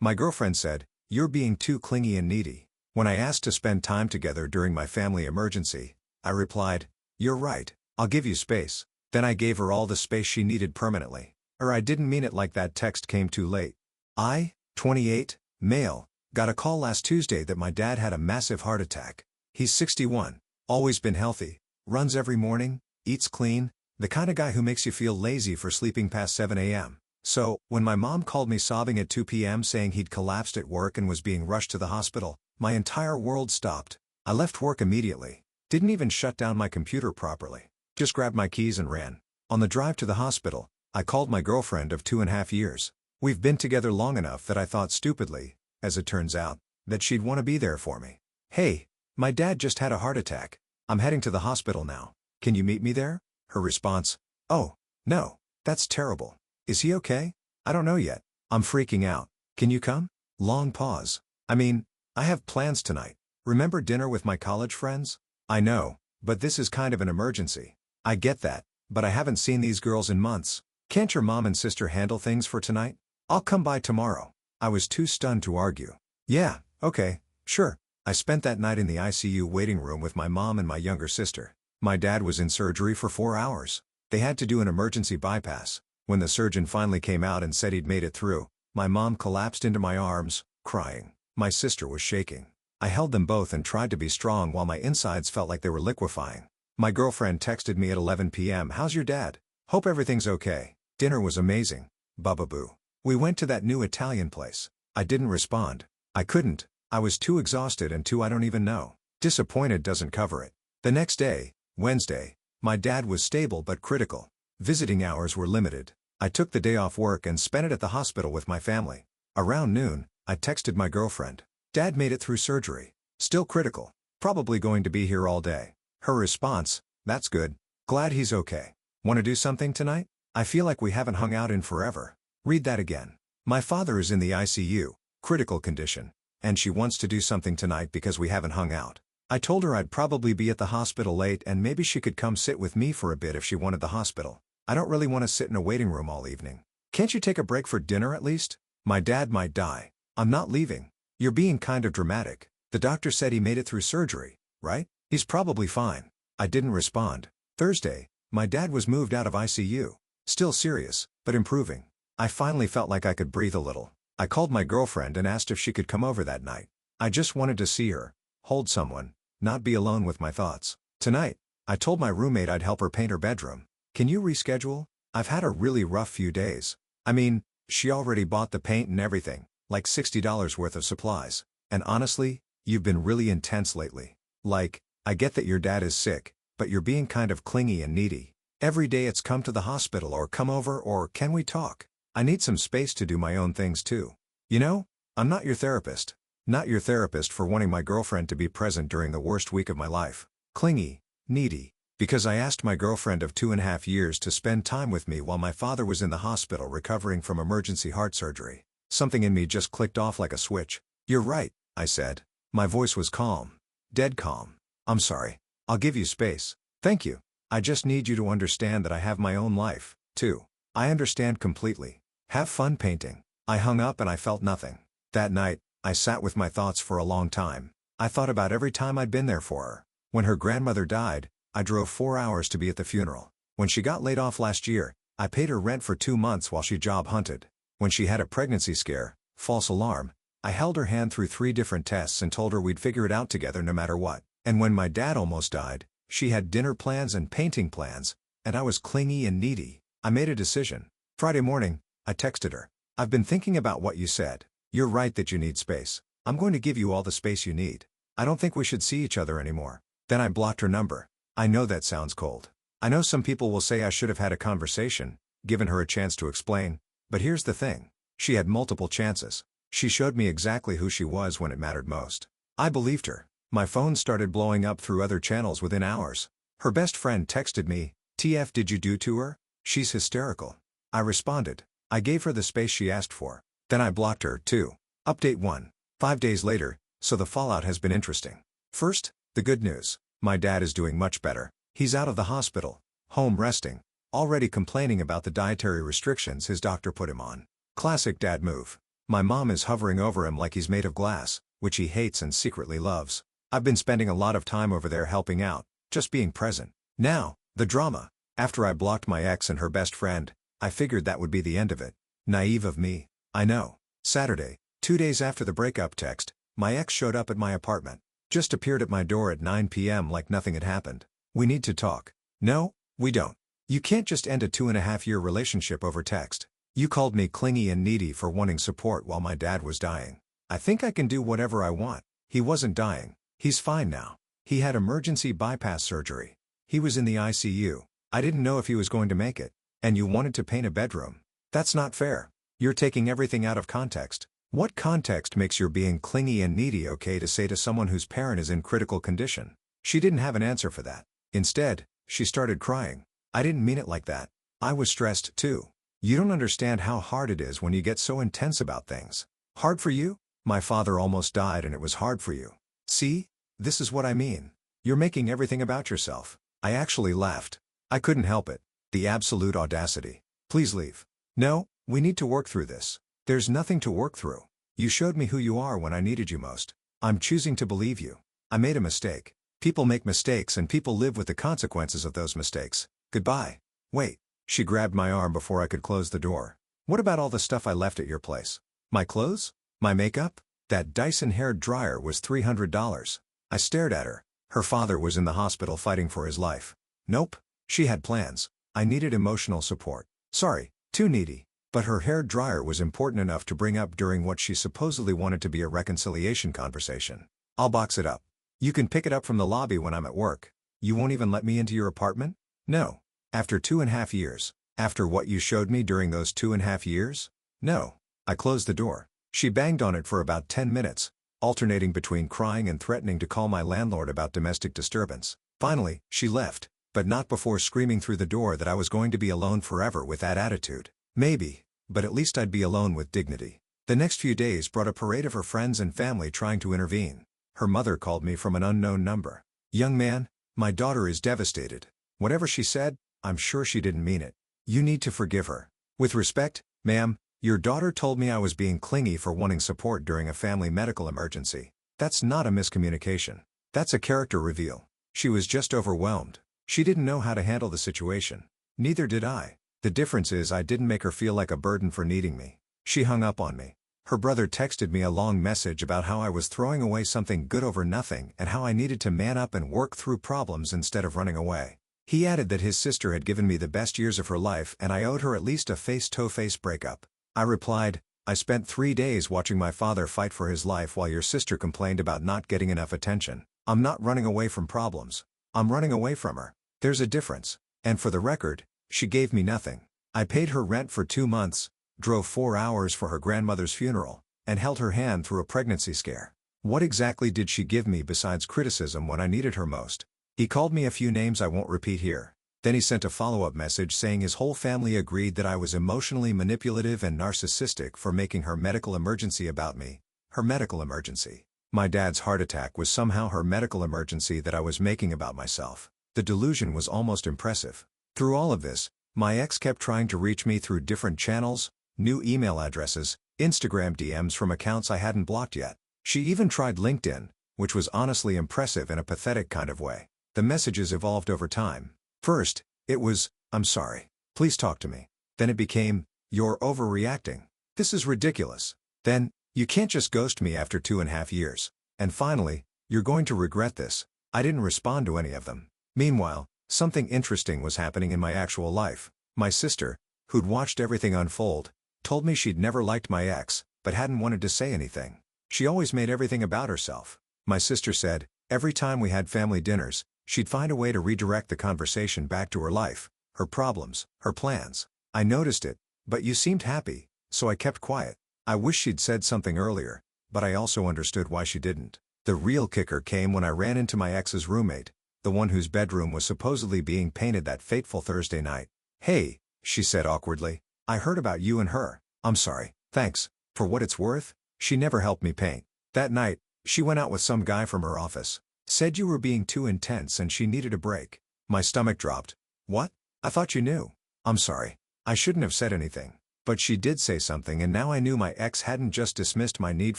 My girlfriend said, "You're being too clingy and needy." When I asked to spend time together during my family emergency, I replied, "You're right, I'll give you space." Then I gave her all the space she needed permanently. I didn't mean it like that text came too late. I, 28, male, got a call last Tuesday that my dad had a massive heart attack. He's 61, always been healthy, runs every morning, eats clean, the kind of guy who makes you feel lazy for sleeping past 7 a.m. So, when my mom called me sobbing at 2 p.m. saying he'd collapsed at work and was being rushed to the hospital, my entire world stopped. I left work immediately. Didn't even shut down my computer properly. Just grabbed my keys and ran. On the drive to the hospital, I called my girlfriend of 2.5 years. We've been together long enough that I thought stupidly, as it turns out, that she'd want to be there for me. "Hey, my dad just had a heart attack. I'm heading to the hospital now. Can you meet me there?" Her response, "Oh, no, that's terrible. Is he okay? I don't know yet. I'm freaking out. Can you come?" Long pause. "I mean, I have plans tonight. Remember dinner with my college friends?" "I know, but this is kind of an emergency." "I get that, but I haven't seen these girls in months. Can't your mom and sister handle things for tonight? I'll come by tomorrow." I was too stunned to argue. "Yeah, okay, sure." I spent that night in the ICU waiting room with my mom and my younger sister. My dad was in surgery for 4 hours. They had to do an emergency bypass. When the surgeon finally came out and said he'd made it through, my mom collapsed into my arms, crying. My sister was shaking. I held them both and tried to be strong while my insides felt like they were liquefying. My girlfriend texted me at 11 p.m. "How's your dad? Hope everything's okay. Dinner was amazing. Bubba boo. We went to that new Italian place." I didn't respond. I couldn't. I was too exhausted and too I don't even know. Disappointed doesn't cover it. The next day, Wednesday, my dad was stable but critical. Visiting hours were limited. I took the day off work and spent it at the hospital with my family. Around noon, I texted my girlfriend. "Dad made it through surgery. Still critical. Probably going to be here all day." Her response, "That's good. Glad he's okay. Want to do something tonight? I feel like we haven't hung out in forever." Read that again. "My father is in the ICU, critical condition, and she wants to do something tonight because we haven't hung out. I told her I'd probably be at the hospital late and maybe she could come sit with me for a bit if she wanted the hospital. I don't really want to sit in a waiting room all evening. Can't you take a break for dinner at least? My dad might die. I'm not leaving." "You're being kind of dramatic. The doctor said he made it through surgery, right? He's probably fine." I didn't respond. Thursday, my dad was moved out of ICU. Still serious, but improving. I finally felt like I could breathe a little. I called my girlfriend and asked if she could come over that night. I just wanted to see her, hold someone, not be alone with my thoughts. Tonight, I told my roommate I'd help her paint her bedroom. "Can you reschedule? I've had a really rough few days." I mean, she already bought the paint and everything, like $60 worth of supplies. "And honestly, you've been really intense lately. Like, I get that your dad is sick, but you're being kind of clingy and needy. Every day it's come to the hospital or come over or can we talk? I need some space to do my own things too. You know, I'm not your therapist." Not your therapist for wanting my girlfriend to be present during the worst week of my life. Clingy, needy. Because I asked my girlfriend of 2.5 years to spend time with me while my father was in the hospital recovering from emergency heart surgery. Something in me just clicked off like a switch. "You're right," I said. My voice was calm. Dead calm. "I'm sorry. I'll give you space. Thank you. I just need you to understand that I have my own life, too." "I understand completely. Have fun painting." I hung up and I felt nothing. That night, I sat with my thoughts for a long time. I thought about every time I'd been there for her. When her grandmother died, I drove 4 hours to be at the funeral. When she got laid off last year, I paid her rent for 2 months while she job hunted. When she had a pregnancy scare, false alarm, I held her hand through 3 different tests and told her we'd figure it out together no matter what. And when my dad almost died, she had dinner plans and painting plans, and I was clingy and needy. I made a decision. Friday morning, I texted her. "I've been thinking about what you said. You're right that you need space. I'm going to give you all the space you need. I don't think we should see each other anymore." Then I blocked her number. I know that sounds cold. I know some people will say I should have had a conversation, given her a chance to explain, but here's the thing. She had multiple chances. She showed me exactly who she was when it mattered most. I believed her. My phone started blowing up through other channels within hours. Her best friend texted me, "TF did you do to her? She's hysterical." I responded. I gave her the space she asked for. Then I blocked her, too. Update 1. 5 days later, so the fallout has been interesting. First, the good news. My dad is doing much better. He's out of the hospital, home resting, already complaining about the dietary restrictions his doctor put him on. Classic dad move. My mom is hovering over him like he's made of glass, which he hates and secretly loves. I've been spending a lot of time over there helping out, just being present. Now, the drama. After I blocked my ex and her best friend, I figured that would be the end of it. Naive of me, I know. Saturday, 2 days after the breakup text, my ex showed up at my apartment. Just appeared at my door at 9 p.m. like nothing had happened. We need to talk. No, we don't. You can't just end a 2.5-year relationship over text. You called me clingy and needy for wanting support while my dad was dying. I think I can do whatever I want. He wasn't dying. He's fine now. He had emergency bypass surgery. He was in the ICU. I didn't know if he was going to make it. And you wanted to paint a bedroom. That's not fair. You're taking everything out of context. What context makes your being clingy and needy okay to say to someone whose parent is in critical condition? She didn't have an answer for that. Instead, she started crying. I didn't mean it like that. I was stressed too. You don't understand how hard it is when you get so intense about things. Hard for you? My father almost died and it was hard for you. See? This is what I mean. You're making everything about yourself. I actually laughed. I couldn't help it. The absolute audacity. Please leave. No, we need to work through this. There's nothing to work through. You showed me who you are when I needed you most. I'm choosing to believe you. I made a mistake. People make mistakes and people live with the consequences of those mistakes. Goodbye. Wait. She grabbed my arm before I could close the door. What about all the stuff I left at your place? My clothes? My makeup? That Dyson hair dryer was $300. I stared at her. Her father was in the hospital fighting for his life. Nope. She had plans. I needed emotional support. Sorry, too needy. But her hair dryer was important enough to bring up during what she supposedly wanted to be a reconciliation conversation. I'll box it up. You can pick it up from the lobby when I'm at work. You won't even let me into your apartment? No. After 2.5 years. After what you showed me during those 2.5 years? No. I closed the door. She banged on it for about 10 minutes, alternating between crying and threatening to call my landlord about domestic disturbance. Finally, she left, but not before screaming through the door that I was going to be alone forever with that attitude. Maybe, but at least I'd be alone with dignity. The next few days brought a parade of her friends and family trying to intervene. Her mother called me from an unknown number. Young man, my daughter is devastated. Whatever she said, I'm sure she didn't mean it. You need to forgive her. With respect, ma'am, your daughter told me I was being clingy for wanting support during a family medical emergency. That's not a miscommunication. That's a character reveal. She was just overwhelmed. She didn't know how to handle the situation. Neither did I. The difference is I didn't make her feel like a burden for needing me. She hung up on me. Her brother texted me a long message about how I was throwing away something good over nothing and how I needed to man up and work through problems instead of running away. He added that his sister had given me the best years of her life and I owed her at least a face-to-face breakup. I replied, I spent 3 days watching my father fight for his life while your sister complained about not getting enough attention. I'm not running away from problems. I'm running away from her. There's a difference. And for the record, she gave me nothing. I paid her rent for 2 months, drove 4 hours for her grandmother's funeral, and held her hand through a pregnancy scare. What exactly did she give me besides criticism when I needed her most? He called me a few names I won't repeat here. Then he sent a follow-up message saying his whole family agreed that I was emotionally manipulative and narcissistic for making her medical emergency about me. Her medical emergency. My dad's heart attack was somehow her medical emergency that I was making about myself. The delusion was almost impressive. Through all of this, my ex kept trying to reach me through different channels, new email addresses, Instagram DMs from accounts I hadn't blocked yet. She even tried LinkedIn, which was honestly impressive in a pathetic kind of way. The messages evolved over time. First, it was, I'm sorry. Please talk to me. Then it became, you're overreacting. This is ridiculous. Then, you can't just ghost me after 2.5 years. And finally, you're going to regret this. I didn't respond to any of them. Meanwhile, something interesting was happening in my actual life. My sister, who'd watched everything unfold, told me she'd never liked my ex, but hadn't wanted to say anything. She always made everything about herself. My sister said, every time we had family dinners, she'd find a way to redirect the conversation back to her life, her problems, her plans. I noticed it, but you seemed happy, so I kept quiet. I wish she'd said something earlier, but I also understood why she didn't. The real kicker came when I ran into my ex's roommate, the one whose bedroom was supposedly being painted that fateful Thursday night. Hey, she said awkwardly, I heard about you and her. I'm sorry, thanks. For what it's worth, she never helped me paint. That night, she went out with some guy from her office. Said you were being too intense and she needed a break. My stomach dropped. What? I thought you knew. I'm sorry. I shouldn't have said anything. But she did say something, and now I knew my ex hadn't just dismissed my need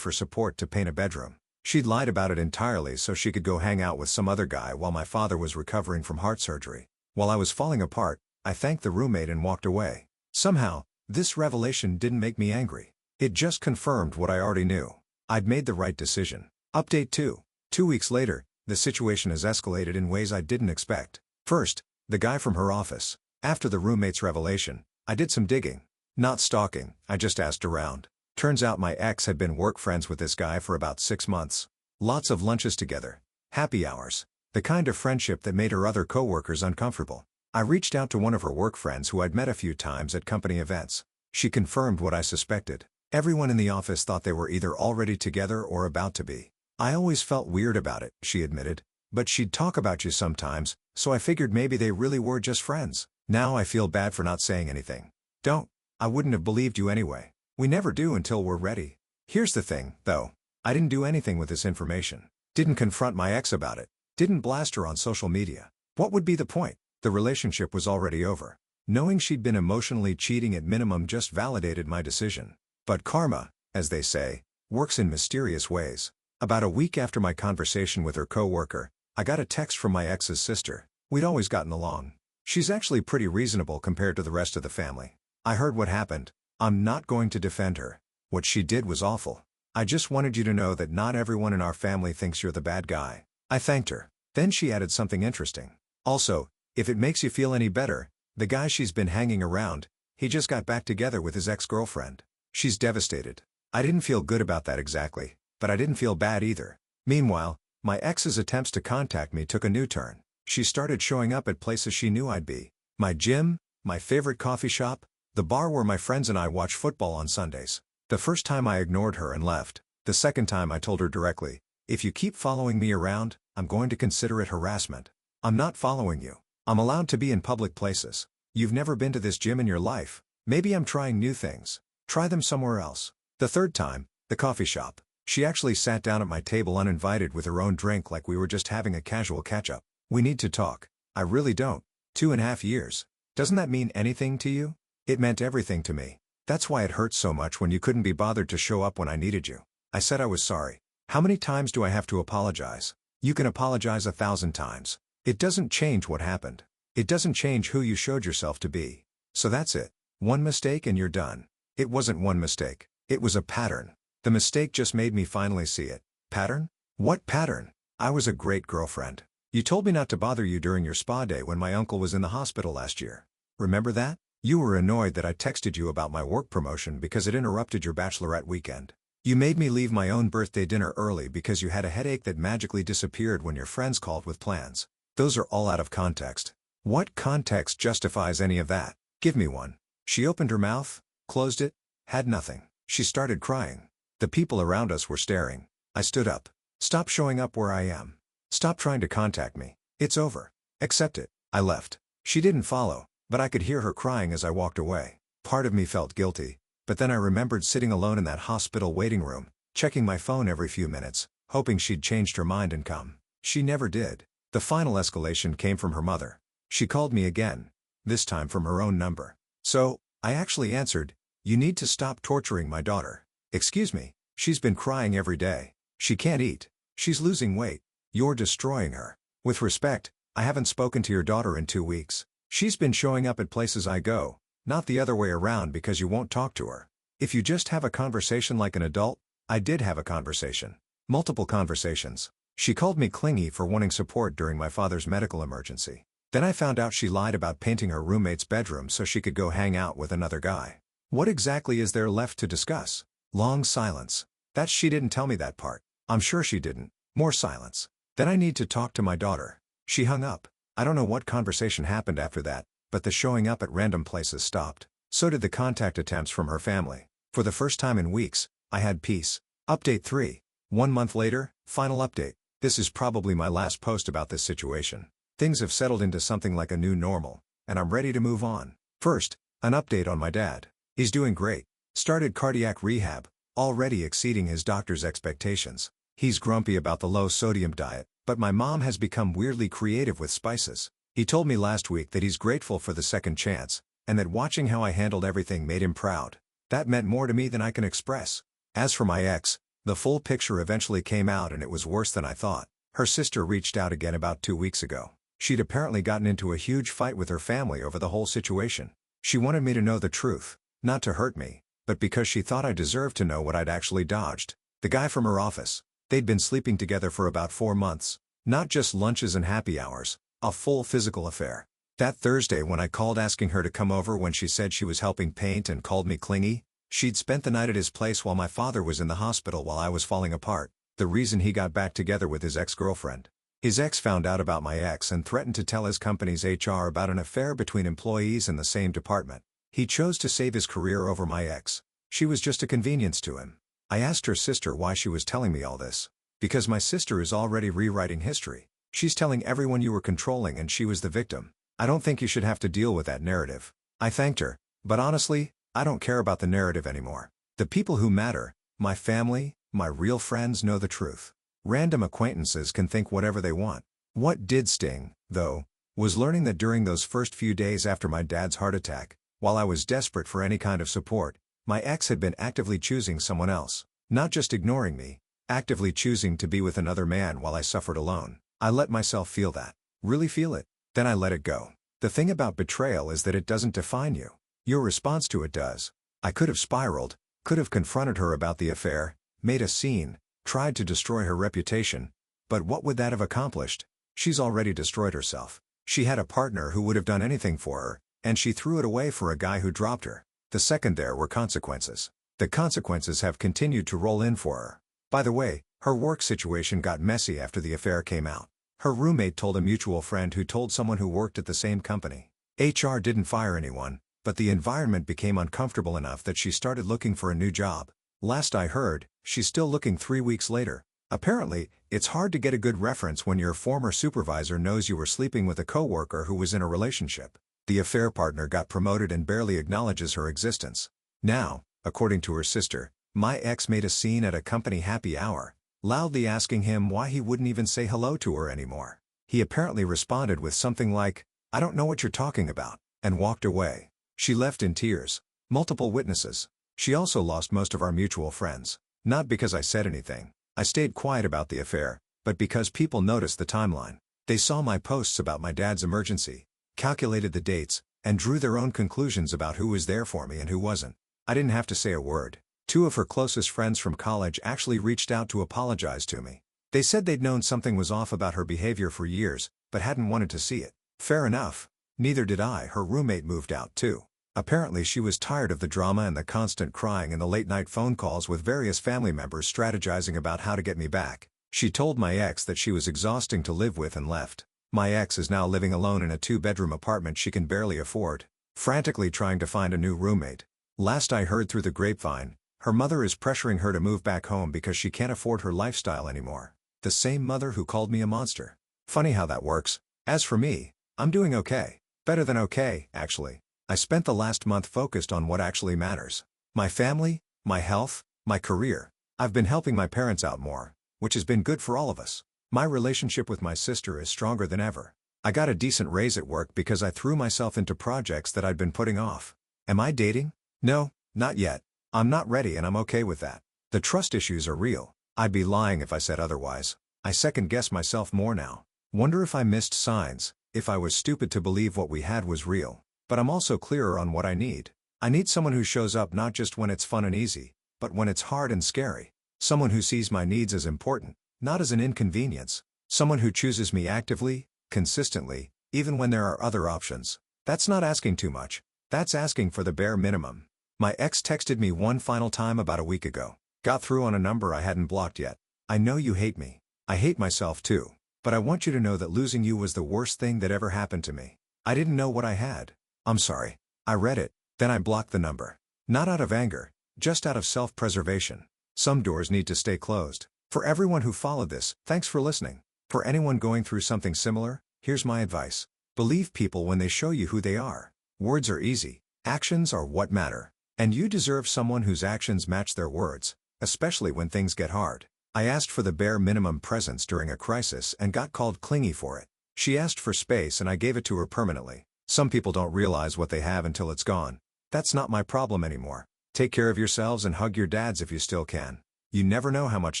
for support to paint a bedroom. She'd lied about it entirely so she could go hang out with some other guy while my father was recovering from heart surgery. While I was falling apart, I thanked the roommate and walked away. Somehow, this revelation didn't make me angry. It just confirmed what I already knew. I'd made the right decision. Update 2. 2 weeks later, the situation has escalated in ways I didn't expect. First, the guy from her office. After the roommate's revelation, I did some digging. Not stalking, I just asked around. Turns out my ex had been work friends with this guy for about 6 months. Lots of lunches together. Happy hours. The kind of friendship that made her other coworkers uncomfortable. I reached out to one of her work friends who I'd met a few times at company events. She confirmed what I suspected. Everyone in the office thought they were either already together or about to be. I always felt weird about it, she admitted. But she'd talk about you sometimes, so I figured maybe they really were just friends. Now I feel bad for not saying anything. Don't. I wouldn't have believed you anyway. We never do until we're ready. Here's the thing, though. I didn't do anything with this information. Didn't confront my ex about it. Didn't blast her on social media. What would be the point? The relationship was already over. Knowing she'd been emotionally cheating at minimum just validated my decision. But karma, as they say, works in mysterious ways. About a week after my conversation with her coworker, I got a text from my ex's sister. We'd always gotten along. She's actually pretty reasonable compared to the rest of the family. I heard what happened. I'm not going to defend her. What she did was awful. I just wanted you to know that not everyone in our family thinks you're the bad guy. I thanked her. Then she added something interesting. Also, if it makes you feel any better, the guy she's been hanging around, he just got back together with his ex-girlfriend. She's devastated. I didn't feel good about that exactly, but I didn't feel bad either. Meanwhile, my ex's attempts to contact me took a new turn. She started showing up at places she knew I'd be. My gym, my favorite coffee shop, the bar where my friends and I watch football on Sundays. The first time I ignored her and left. The second time I told her directly, if you keep following me around, I'm going to consider it harassment. I'm not following you. I'm allowed to be in public places. You've never been to this gym in your life. Maybe I'm trying new things. Try them somewhere else. The third time, the coffee shop. She actually sat down at my table uninvited with her own drink like we were just having a casual catch-up. We need to talk. I really don't. 2.5 years. Doesn't that mean anything to you? It meant everything to me. That's why it hurt so much when you couldn't be bothered to show up when I needed you. I said I was sorry. How many times do I have to apologize? You can apologize 1,000 times. It doesn't change what happened. It doesn't change who you showed yourself to be. So that's it. One mistake and you're done. It wasn't one mistake. It was a pattern. The mistake just made me finally see it. Pattern? What pattern? I was a great girlfriend. You told me not to bother you during your spa day when my uncle was in the hospital last year. Remember that? You were annoyed that I texted you about my work promotion because it interrupted your bachelorette weekend. You made me leave my own birthday dinner early because you had a headache that magically disappeared when your friends called with plans. Those are all out of context. What context justifies any of that? Give me one. She opened her mouth, closed it, had nothing. She started crying. The people around us were staring. I stood up. Stop showing up where I am. Stop trying to contact me. It's over. Accept it. I left. She didn't follow, but I could hear her crying as I walked away. Part of me felt guilty, but then I remembered sitting alone in that hospital waiting room, checking my phone every few minutes, hoping she'd changed her mind and come. She never did. The final escalation came from her mother. She called me again, this time from her own number. So, I actually answered, "You need to stop torturing my daughter." "Excuse me, she's been crying every day. She can't eat. She's losing weight. You're destroying her. With respect, I haven't spoken to your daughter in 2 weeks. She's been showing up at places I go, not the other way around because you won't talk to her. If you just have a conversation like an adult." I did have a conversation. Multiple conversations. She called me clingy for wanting support during my father's medical emergency. Then I found out she lied about painting her roommate's bedroom so she could go hang out with another guy. What exactly is there left to discuss? Long silence. She didn't tell me that part. I'm sure she didn't. More silence. Then I need to talk to my daughter. She hung up. I don't know what conversation happened after that, but the showing up at random places stopped. So did the contact attempts from her family. For the first time in weeks, I had peace. Update 3. 1 month later, final update. This is probably my last post about this situation. Things have settled into something like a new normal, and I'm ready to move on. First, an update on my dad. He's doing great. Started cardiac rehab, already exceeding his doctor's expectations. He's grumpy about the low-sodium diet, but my mom has become weirdly creative with spices. He told me last week that he's grateful for the second chance, and that watching how I handled everything made him proud. That meant more to me than I can express. As for my ex, the full picture eventually came out and it was worse than I thought. Her sister reached out again about 2 weeks ago. She'd apparently gotten into a huge fight with her family over the whole situation. She wanted me to know the truth, not to hurt me, but because she thought I deserved to know what I'd actually dodged. The guy from her office. They'd been sleeping together for about 4 months. Not just lunches and happy hours, a full physical affair. That Thursday when I called asking her to come over when she said she was helping paint and called me clingy, she'd spent the night at his place while my father was in the hospital while I was falling apart, the reason he got back together with his ex-girlfriend. His ex found out about my ex and threatened to tell his company's HR about an affair between employees in the same department. He chose to save his career over my ex. She was just a convenience to him. I asked her sister why she was telling me all this. Because my sister is already rewriting history. She's telling everyone you were controlling and she was the victim. I don't think you should have to deal with that narrative. I thanked her, but honestly, I don't care about the narrative anymore. The people who matter, my family, my real friends, know the truth. Random acquaintances can think whatever they want. What did sting, though, was learning that during those first few days after my dad's heart attack, while I was desperate for any kind of support, my ex had been actively choosing someone else. Not just ignoring me, actively choosing to be with another man while I suffered alone. I let myself feel that. Really feel it. Then I let it go. The thing about betrayal is that it doesn't define you. Your response to it does. I could have spiraled, could have confronted her about the affair, made a scene, tried to destroy her reputation. But what would that have accomplished? She's already destroyed herself. She had a partner who would have done anything for her, and she threw it away for a guy who dropped her. The second there were consequences. The consequences have continued to roll in for her. By the way, her work situation got messy after the affair came out. Her roommate told a mutual friend who told someone who worked at the same company. HR didn't fire anyone, but the environment became uncomfortable enough that she started looking for a new job. Last I heard, she's still looking 3 weeks later. Apparently, it's hard to get a good reference when your former supervisor knows you were sleeping with a coworker who was in a relationship. The affair partner got promoted and barely acknowledges her existence. Now, according to her sister, my ex made a scene at a company happy hour, loudly asking him why he wouldn't even say hello to her anymore. He apparently responded with something like, "I don't know what you're talking about," and walked away. She left in tears. Multiple witnesses. She also lost most of our mutual friends. Not because I said anything. I stayed quiet about the affair, but because people noticed the timeline. They saw my posts about my dad's emergency, calculated the dates, and drew their own conclusions about who was there for me and who wasn't. I didn't have to say a word. 2 of her closest friends from college actually reached out to apologize to me. They said they'd known something was off about her behavior for years, but hadn't wanted to see it. Fair enough. Neither did I. Her roommate moved out too. Apparently she was tired of the drama and the constant crying and the late-night phone calls with various family members strategizing about how to get me back. She told my ex that she was exhausting to live with and left. My ex is now living alone in a 2-bedroom apartment she can barely afford, frantically trying to find a new roommate. Last I heard through the grapevine, her mother is pressuring her to move back home because she can't afford her lifestyle anymore. The same mother who called me a monster. Funny how that works. As for me, I'm doing okay. Better than okay, actually. I spent the last month focused on what actually matters. My family, my health, my career. I've been helping my parents out more, which has been good for all of us. My relationship with my sister is stronger than ever. I got a decent raise at work because I threw myself into projects that I'd been putting off. Am I dating? No, not yet. I'm not ready and I'm okay with that. The trust issues are real. I'd be lying if I said otherwise. I second-guess myself more now. Wonder if I missed signs, if I was stupid to believe what we had was real. But I'm also clearer on what I need. I need someone who shows up not just when it's fun and easy, but when it's hard and scary. Someone who sees my needs as important, not as an inconvenience. Someone who chooses me actively, consistently, even when there are other options. That's not asking too much. That's asking for the bare minimum. My ex texted me one final time about a week ago. Got through on a number I hadn't blocked yet. I know you hate me. I hate myself too. But I want you to know that losing you was the worst thing that ever happened to me. I didn't know what I had. I'm sorry. I read it, then I blocked the number. Not out of anger, just out of self-preservation. Some doors need to stay closed. For everyone who followed this, thanks for listening. For anyone going through something similar, here's my advice. Believe people when they show you who they are. Words are easy. Actions are what matter. And you deserve someone whose actions match their words, especially when things get hard. I asked for the bare minimum presence during a crisis and got called clingy for it. She asked for space and I gave it to her permanently. Some people don't realize what they have until it's gone. That's not my problem anymore. Take care of yourselves and hug your dads if you still can. You never know how much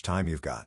time you've got.